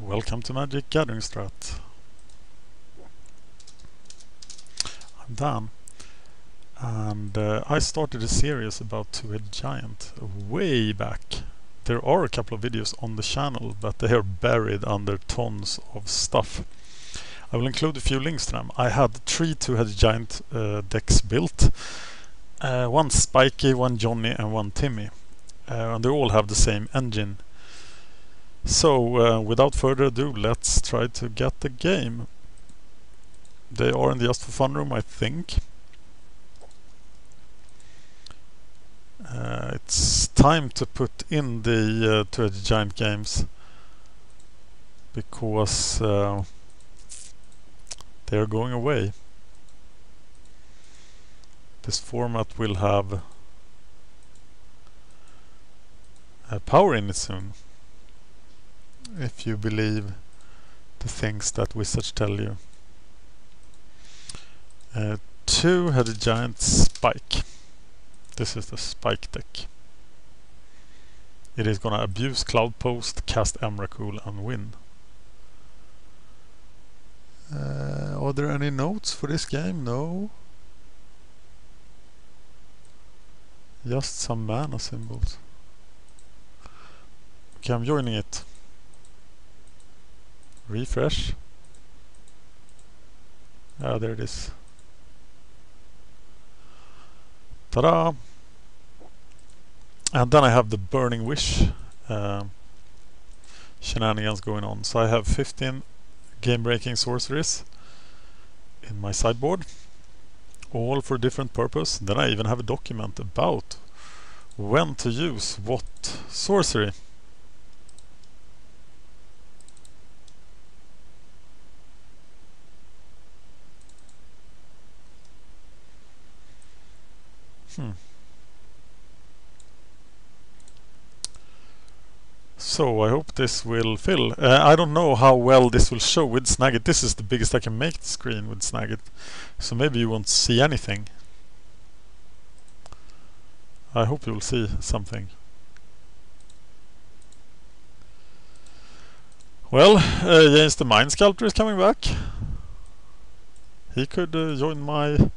Welcome to MagicGatheringStrat. I'm Dan, and I started a series about Two-Headed Giant way back. There are a couple of videos on the channel, but they are buried under tons of stuff. I will include a few links to them. I had 3 Two-Headed Giant decks built. One Spiky, one Johnny and one Timmy. And they all have the same engine. So, without further ado, let's try to get the game. They are in the Just for Fun room, I think. It's time to put in the Two-Headed Giant games, because they are going away. This format will have power in it soon, if you believe the things that wizards tell you. Two-Headed Giant Spike. This is the Spike deck. It is gonna abuse Cloud Post, cast Emrakul and win. Are there any notes for this game? No. Just some mana symbols. Okay, I'm joining it. Refresh. Ah, there it is. Ta-da! And then I have the Burning Wish shenanigans going on. So I have 15 game-breaking sorceries in my sideboard, all for a different purpose. Then I even have a document about when to use what sorcery. So I hope this will fill. I don't know how well this will show with Snagit. This is the biggest I can make the screen with Snagit, so maybe you won't see anything. I hope you will see something. Well, James the Mind Sculptor is coming back. He could join my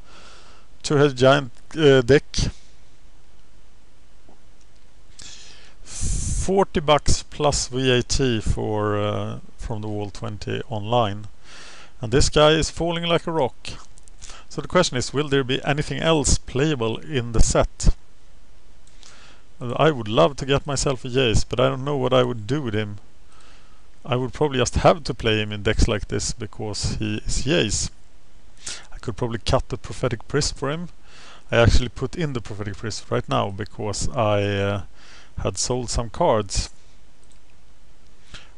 Two-Headed Giant deck. $40 plus VAT for from the Wall 20 online, and this guy is falling like a rock. So the question is, will there be anything else playable in the set? I would love to get myself a Jace, but I don't know what I would do with him. I would probably just have to play him in decks like this because he is Jace. I could probably cut the Prophetic Prism for him. I actually put in the Prophetic Prism right now because I had sold some cards.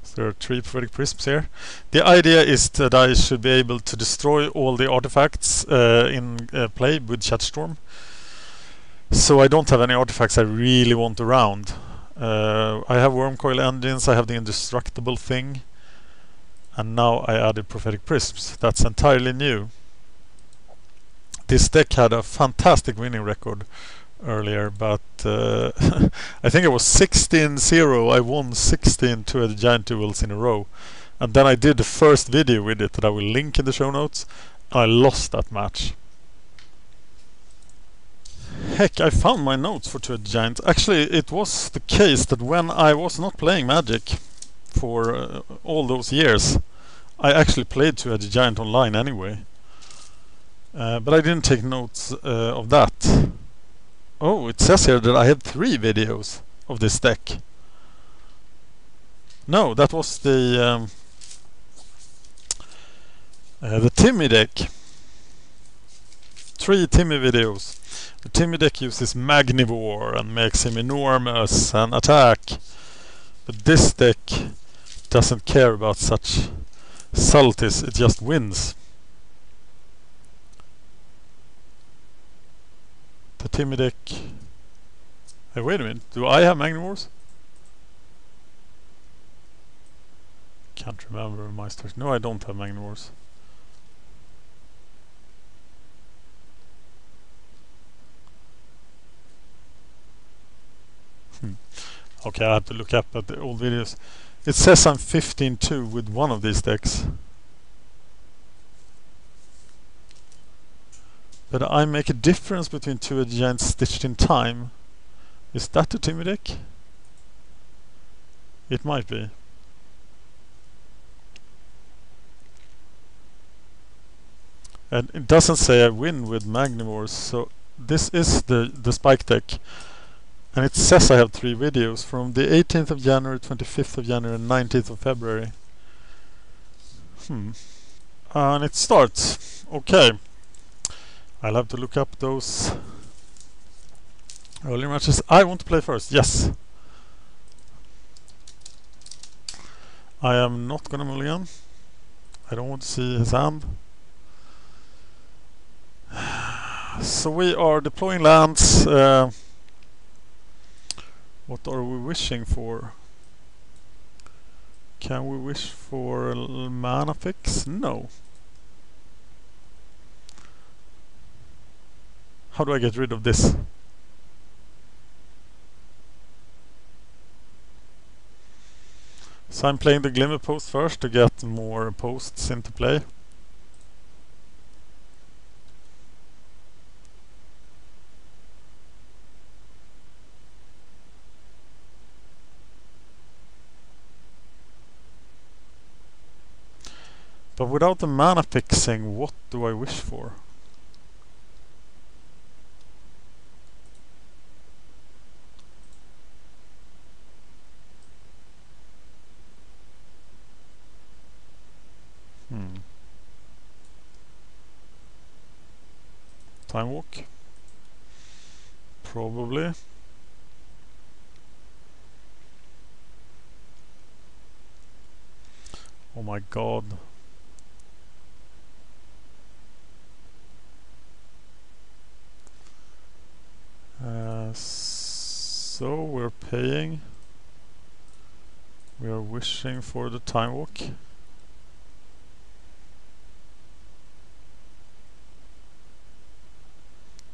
So there are 3 Prophetic Prisms here. The idea is that I should be able to destroy all the artifacts in play with Chatstorm. So I don't have any artifacts I really want around. I have Wormcoil engines, I have the indestructible thing, and now I added Prophetic Prisms. That's entirely new. This deck had a fantastic winning record earlier, but I think it was 16-0. I won 16 Two-Headed Giant duels in a row, and then I did the first video with it that I will link in the show notes, and I lost that match. Heck, I found my notes for Two-Headed Giant. Actually, it was the case that when I was not playing Magic for all those years, I actually played Two-Headed Giant online anyway, but I didn't take notes of that. Oh, it says here that I had 3 videos of this deck. No, that was the Timmy deck. 3 Timmy videos. The Timmy deck uses Magnivore and makes him enormous and attack. But this deck doesn't care about such subtleties, it just wins. The Timmy deck... Hey, wait a minute, do I have Magnivores? Can't remember my stars. No, I don't have Magnivores. Okay, I have to look up at the old videos. It says I'm 15-2 with one of these decks. But I make a difference between two giants stitched in time. Is that a Timmy deck? It might be. And it doesn't say I win with Magnivores, so this is the Spike deck. And it says I have 3 videos from the 18th of January, 25th of January and 19th of February. And it starts. Okay. I'll have to look up those earlier matches. I want to play first, yes. I am not gonna mulligan. I don't want to see his hand. So we are deploying lands. What are we wishing for? Can we wish for a mana fix? No. How do I get rid of this? So I'm playing the Glimmer Post first to get more posts into play. But without the mana fixing, what do I wish for? Time walk? Probably. Oh my god. So we're paying. We are wishing for the time walk.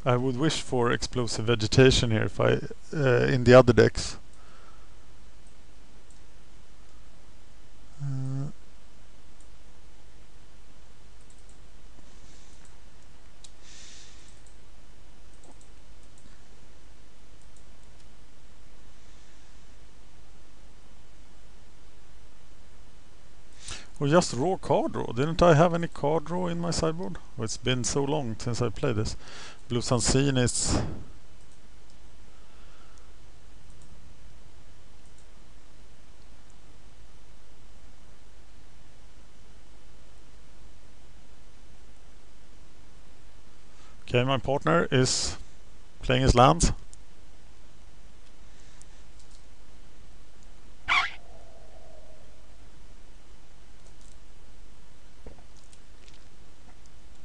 I would wish for explosive vegetation here if I in the other decks. Or just raw card draw. Didn't I have any card draw in my sideboard? Oh, it's been so long since I played this. Blue Sunseed is... Okay, my partner is playing his lands.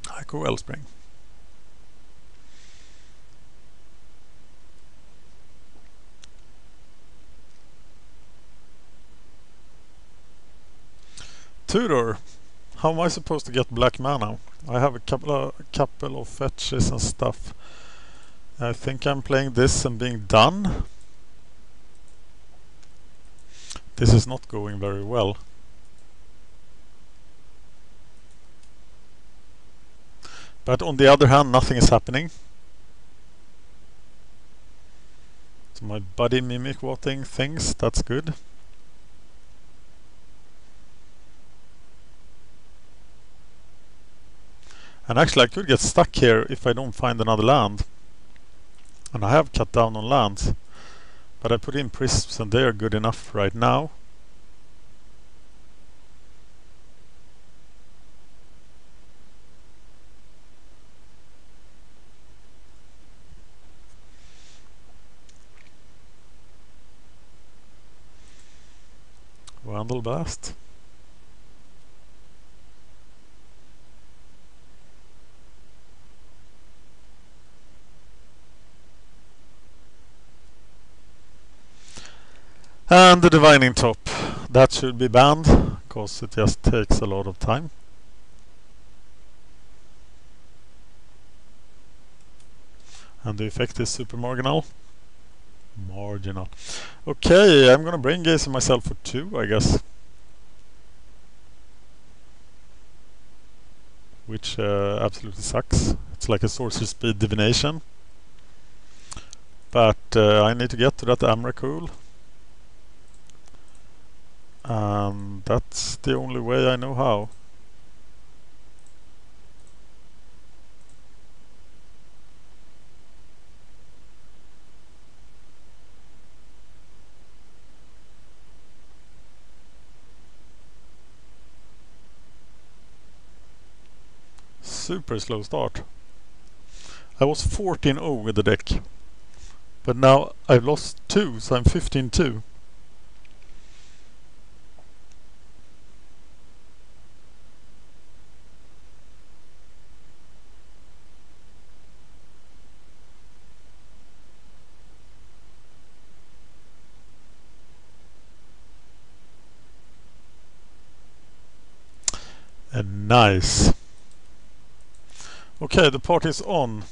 I go Wellspring. Tudor, how am I supposed to get black mana? I have a couple of fetches and stuff. I think I'm playing this and being done. This is not going very well. But on the other hand, nothing is happening. So my buddy mimic watting things, that's good. And actually I could get stuck here if I don't find another land. And I have cut down on lands. But I put in prisms and they are good enough right now. Vandal Blast. And the Divining Top. That should be banned, because it just takes a lot of time. And the effect is super marginal. Marginal. Okay, I'm gonna brain gaze myself for 2, I guess. Which absolutely sucks. It's like a sorcery speed divination. But I need to get to that Amracool. And that's the only way I know how. Super slow start. I was 14-0 with the deck. But now I've lost 2, so I'm 15-2. And nice. Okay, the party's on.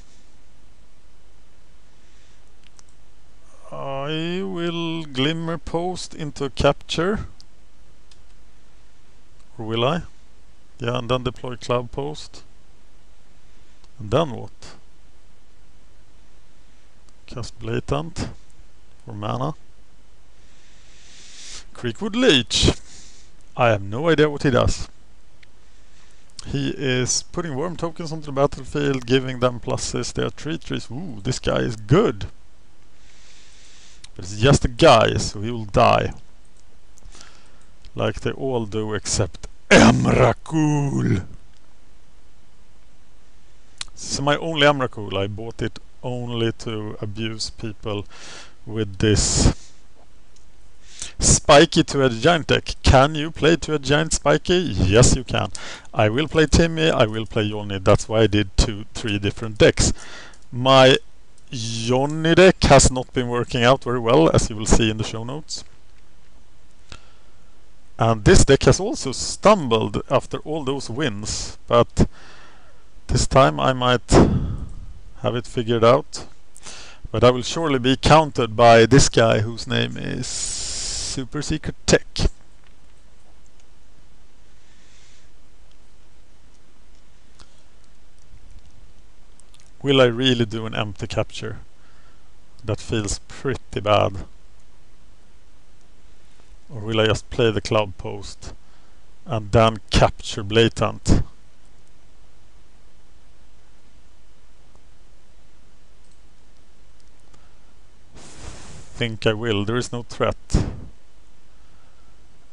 I will Glimmer Post into Capture. Or will I? Yeah, and then deploy Cloud Post. And then what? Cast Blatant for mana. Creekwood Leech. I have no idea what he does. He is putting worm tokens onto the battlefield, giving them pluses. They are 3/3s. Ooh, this guy is good. But it's just a guy, so he will die. Like they all do, except Emrakul. This is my only Emrakul. I bought it only to abuse people with this Spiky two-edged giant deck. Can you play two-edged giant Spiky? Yes, you can. I will play Timmy, I will play Johnny. That's why I did 3 different decks. My Johnny deck has not been working out very well, as you will see in the show notes. And this deck has also stumbled after all those wins, but this time I might have it figured out. But I will surely be countered by this guy whose name is Super Secret Tech. Will I really do an empty capture? That feels pretty bad. Or will I just play the Cloud Post and then capture Blatant? Think I will. There is no threat.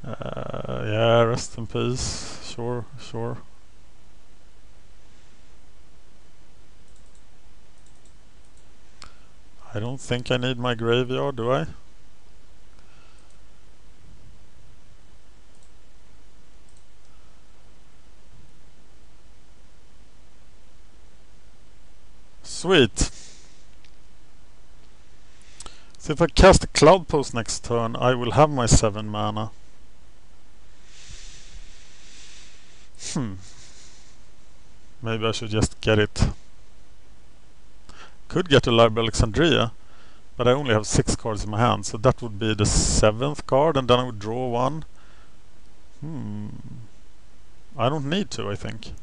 Yeah, rest in peace. Sure, sure. I don't think I need my graveyard, do I? Sweet. So if I cast a Cloud Post next turn, I will have my 7 mana. Maybe I should just get it. Could get a Library Alexandria, but I only have 6 cards in my hand, so that would be the 7th card, and then I would draw 1. I don't need to, I think.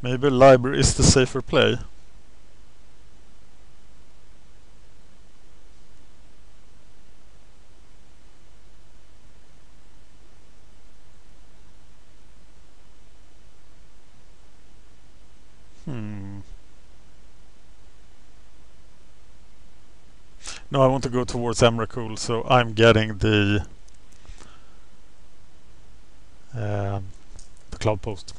Maybe library is the safer play. No, I want to go towards Emrakul, so I'm getting the Cloud Post.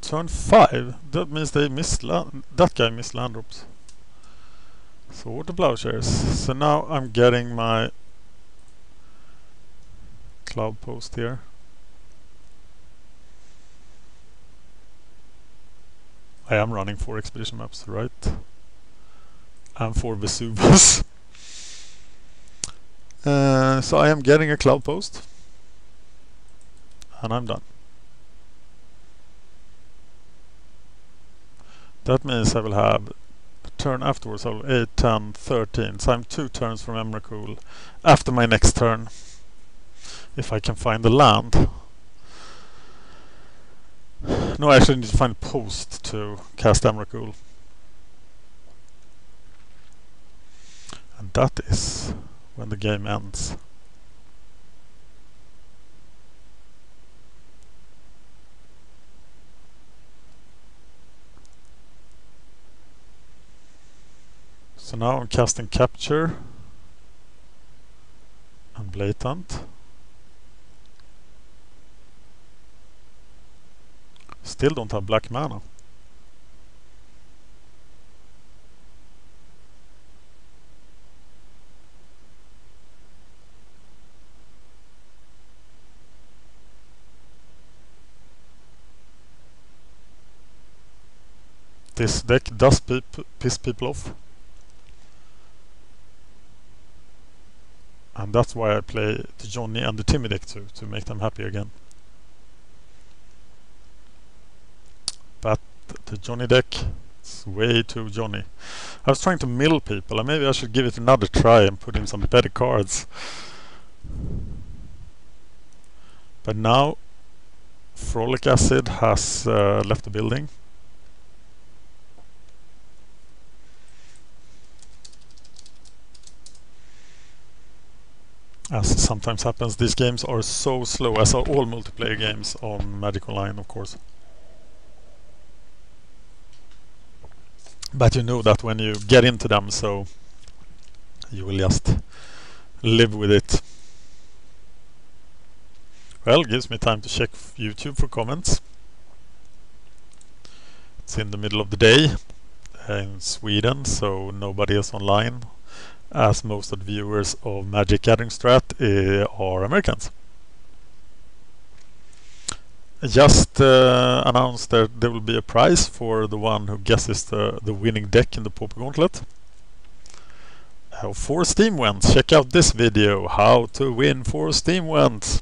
Turn 5? That means they missed that guy missed land drops. So water plowshares. So now I'm getting my cloud post here. I am running 4 expedition maps, right? And 4 Vesuvius. So I am getting a cloud post. And I'm done. That means I will have a turn afterwards. I will 8, 10, 13. So I'm 2 turns from Emrakul after my next turn. If I can find the land. No, I actually need to find a post to cast Emrakul. And that is when the game ends. So now I'm casting Capture and Blatant. Still don't have black mana. This deck does piss people off. And that's why I play the Johnny and the Timmy deck too, to make them happy again. But the Johnny deck, it's way too Johnny. I was trying to mill people, and maybe I should give it another try and put in some better cards. But now Frolic Acid has left the building. As sometimes happens, these games are so slow, as are all multiplayer games on Magic Online, of course. But you know that when you get into them, so you will just live with it. Well, gives me time to check YouTube for comments. It's in the middle of the day in Sweden, so nobody is online, as most of the viewers of MagicGatheringStrat are Americans. Just announced that there will be a prize for the one who guesses the winning deck in the Pauper Gauntlet. 4 Steam Wents. Check out this video, how to win 4 Steam Wents.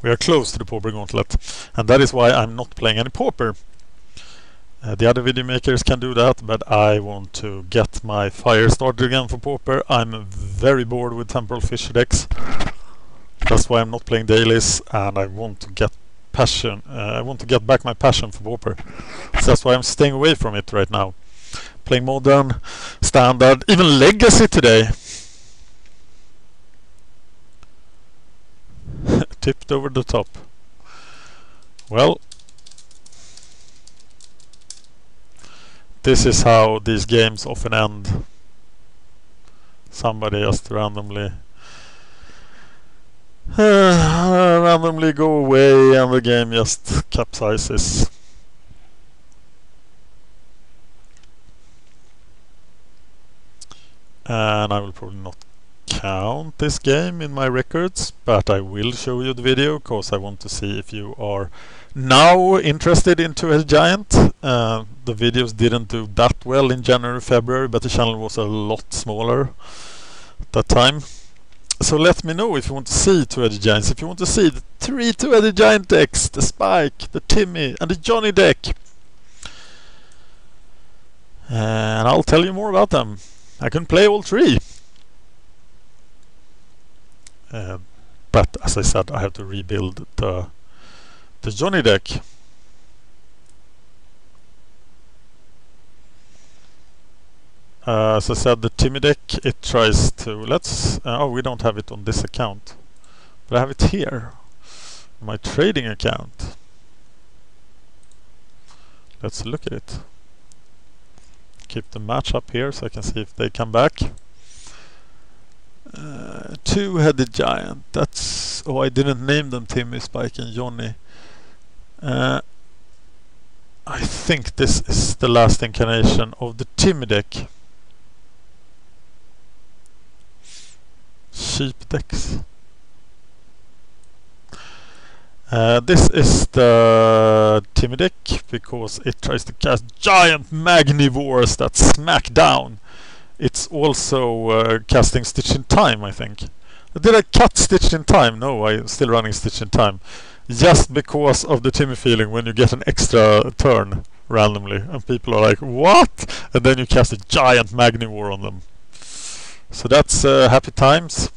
We are close to the Pauper Gauntlet, and that is why I'm not playing any Pauper. The other video makers can do that, but I want to get my fire started again for Pauper. I'm very bored with Temporal Fissure decks. That's why I'm not playing dailies, and I want to get passion. I want to get back my passion for Pauper. So that's why I'm staying away from it right now. Playing Modern, Standard, even Legacy today. Tipped over the top. Well, this is how these games often end. Somebody just randomly go away and the game just capsizes. And I will probably not count this game in my records, but I will show you the video because I want to see if you are now interested in Two-Headed Giant. The videos didn't do that well in January, February, but the channel was a lot smaller at that time. So let me know if you want to see Two-Headed Giants, if you want to see the 3 Two-Headed Giant decks, the Spike, the Timmy and the Johnny deck. And I'll tell you more about them. I can play all 3. But as I said, I have to rebuild the Johnny deck. As I said, the Timmy deck, it tries to, oh, we don't have it on this account, but I have it here, my trading account. Let's look at it. Keep the match up here so I can see if they come back. Two-Headed Giant, that's, oh, I didn't name them Timmy, Spike and Johnny. I think this is the last incarnation of the Timmy deck. cheap decks. This is the Timmy deck because it tries to cast giant magnivores that smack down. It's also casting Stitch in Time, I think. Did I cut Stitch in Time? No, I'm still running Stitch in Time. Just because of the Timmy feeling when you get an extra turn randomly and people are like, what? And then you cast a giant magnivore on them. So that's happy times.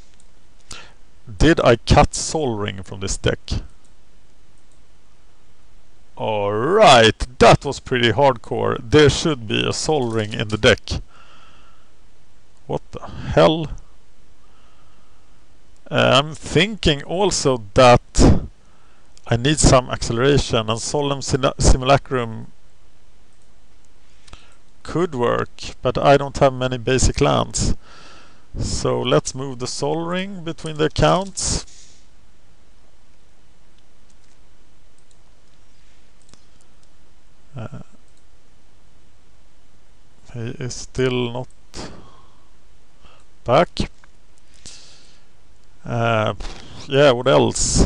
Did I cut Sol Ring from this deck? Alright, that was pretty hardcore. There should be a Sol Ring in the deck. What the hell? I'm thinking also that I need some acceleration, and Solemn Simulacrum could work, but I don't have many basic lands. So let's move the Sol Ring between the accounts. He is still not back. Yeah, what else?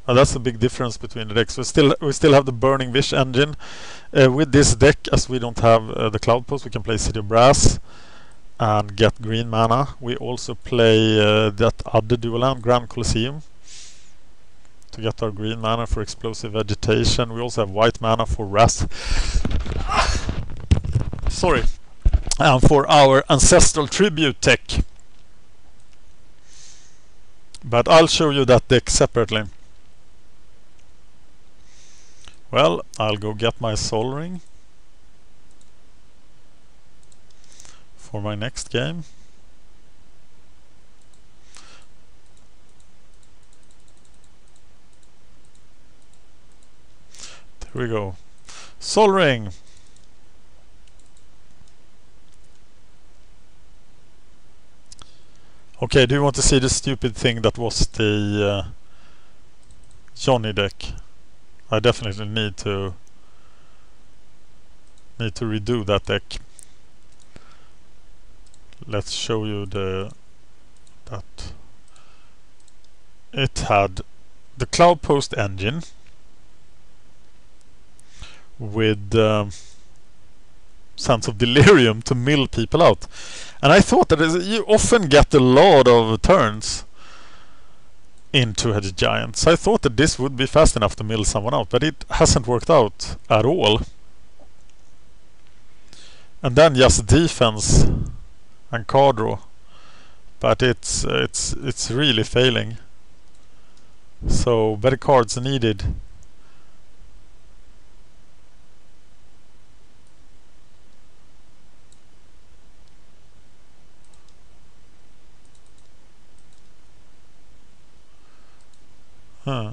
That's the big difference between the decks. We still have the Burning Wish engine. With this deck, as we don't have the Cloud Post, we can play City of Brass and get green mana. We also play that other dual land, Grand Colosseum, to get our green mana for Explosive Vegetation. We also have white mana for Wrath. Sorry. And for our Ancestral Tribute tech. But I'll show you that deck separately. Well, I'll go get my Sol Ring for my next game. There we go. Sol Ring. Okay, do you want to see the stupid thing that was the Johnny deck? I definitely need to redo that deck. Let's show you that it had the Cloud Post engine with Sense of Delirium to mill people out. And I thought that you often get a lot of turns into a giant. So I thought that this would be fast enough to mill someone out, but it hasn't worked out at all. And then just defense and card draw. But it's really failing. So better cards needed. Huh.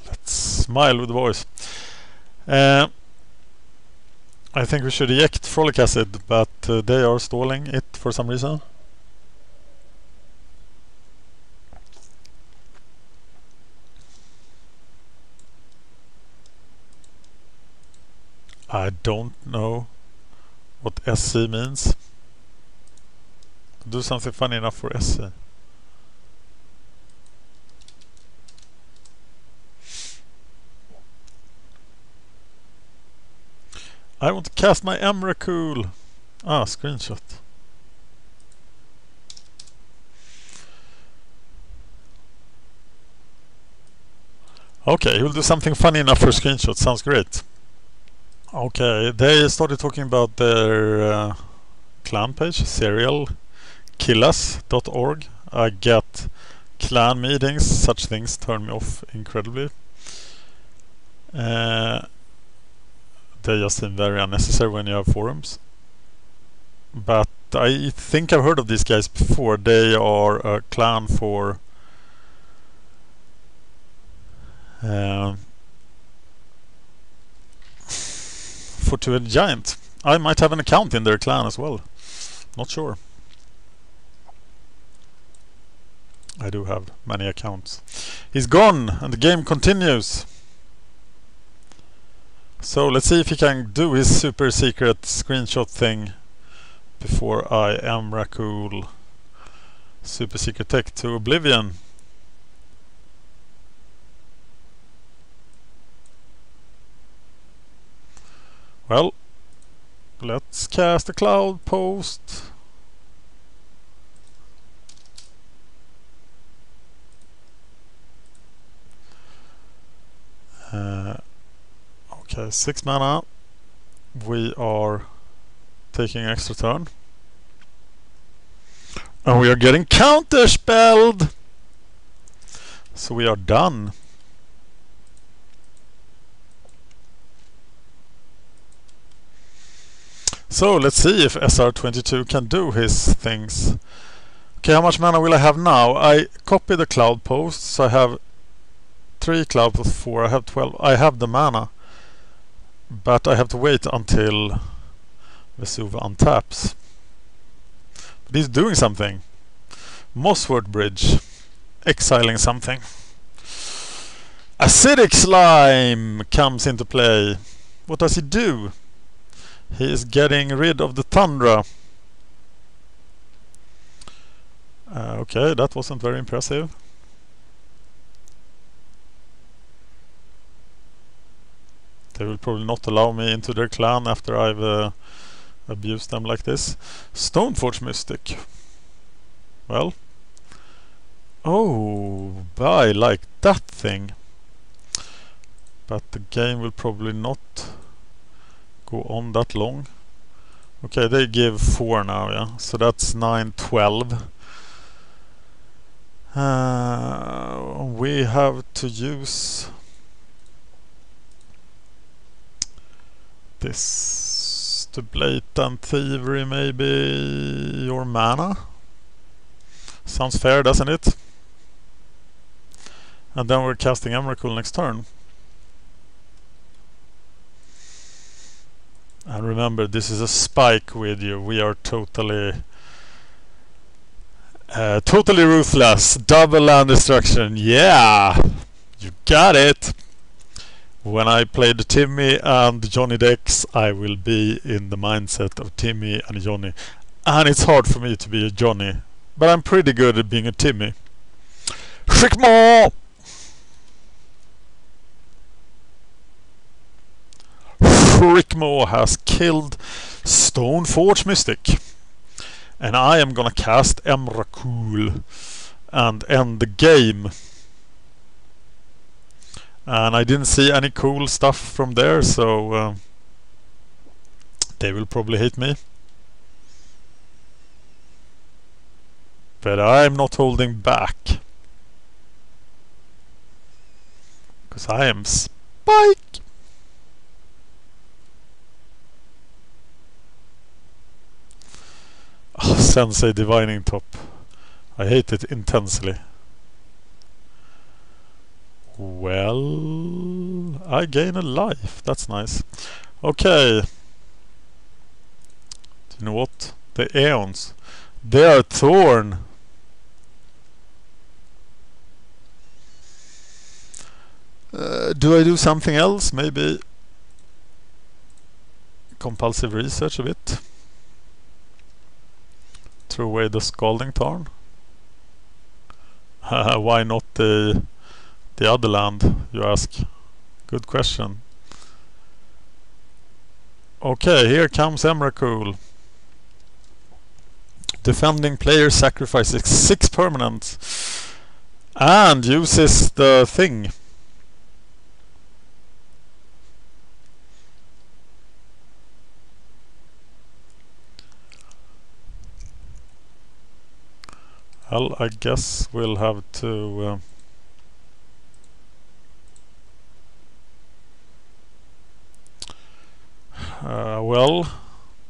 Let's smile with the voice. I think we should eject Frolic Acid, but they are stalling it for some reason. I don't know what SC means. Do something funny enough for SC. I want to cast my Emrakul. Ah, screenshot. Okay, he'll do something funny enough for screenshot. Sounds great. Okay, they started talking about their clan page, serialkillas.org. I get clan meetings, such things turn me off incredibly. They just seem very unnecessary when you have forums. But I think I've heard of these guys before. They are a clan for Two-Headed Giant. I might have an account in their clan as well. Not sure. I do have many accounts. He's gone and the game continues. So let's see if he can do his super secret screenshot thing before I Emrakul super secret tech to oblivion. Well, let's cast a cloud post. Okay, 6 mana. We are taking extra turn. And we are getting counterspelled! So we are done. So let's see if SR22 can do his things. Okay, how much mana will I have now? I copy the cloud post, so I have 3 cloud post 4, I have 12. I have the mana. But I have to wait until Vesuva untaps. But he's doing something. Mosswort Bridge. Exiling something. Acidic Slime comes into play. What does he do? He is getting rid of the Tundra. Okay, that wasn't very impressive. They will probably not allow me into their clan after I've abused them like this. Stoneforge Mystic. Well. Oh, I like that thing. But the game will probably not go on that long. Okay, they give 4 now, yeah. So that's 9, 12. We have to use this to blatant thievery, maybe your mana. Sounds fair, doesn't it? And then we're casting Emrakul next turn. And remember, this is a spike with you. We are totally ruthless. Double land destruction. Yeah! You got it! When I play the Timmy and Johnny decks, I will be in the mindset of Timmy and Johnny. And it's hard for me to be a Johnny. But I'm pretty good at being a Timmy. Shriekmaw! Shriekmaw has killed Stoneforge Mystic. And I am gonna cast Emrakul and end the game. And I didn't see any cool stuff from there, so they will probably hate me. But I'm not holding back. Because I am Spike! Oh, Sensei Divining Top. I hate it intensely. Well, I gain a life. That's nice. Okay. Do you know what? The Aeons. They are torn. Do I do something else? Maybe compulsive research a bit. Throw away the Scalding Tarn. Why not the other land, you ask? Good question. Okay, here comes Emrakul. Defending player sacrifices 6 permanents and uses the thing. Well, I guess we'll have to well,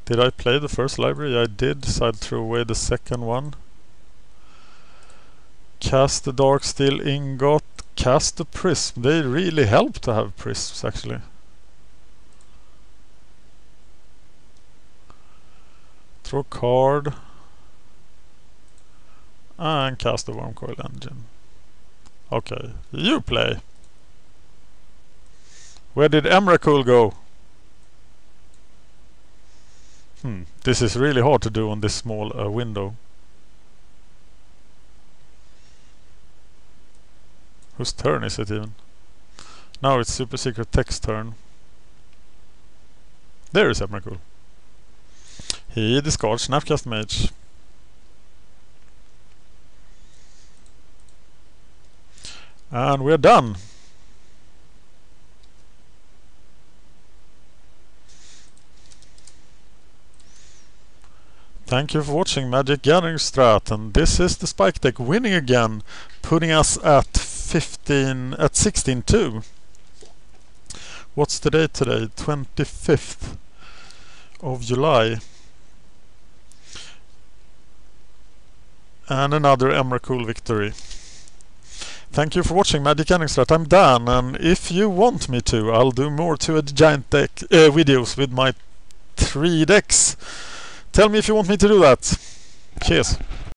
did I play the first library? I did, so I threw away the second one. Cast the Dark Steel Ingot, cast the Prism. They really help to have Prisms, actually. Throw card. And cast the Wormcoil Engine. Okay, you play. Where did Emrakul go? This is really hard to do on this small window. Whose turn is it even? Now it's Super Secret Tech's turn. There is Emrakul. He discards Snapcast Mage. And we're done. Thank you for watching MagicGatheringStrat, and this is the Spike deck winning again, putting us at 16-2. What's the date today? 25th of July. And another Emrakul victory. Thank you for watching MagicGatheringStrat. I'm Dan, and if you want me to, I'll do more two-headed giant deck videos with my 3 decks. Tell me if you want me to do that. Cheers.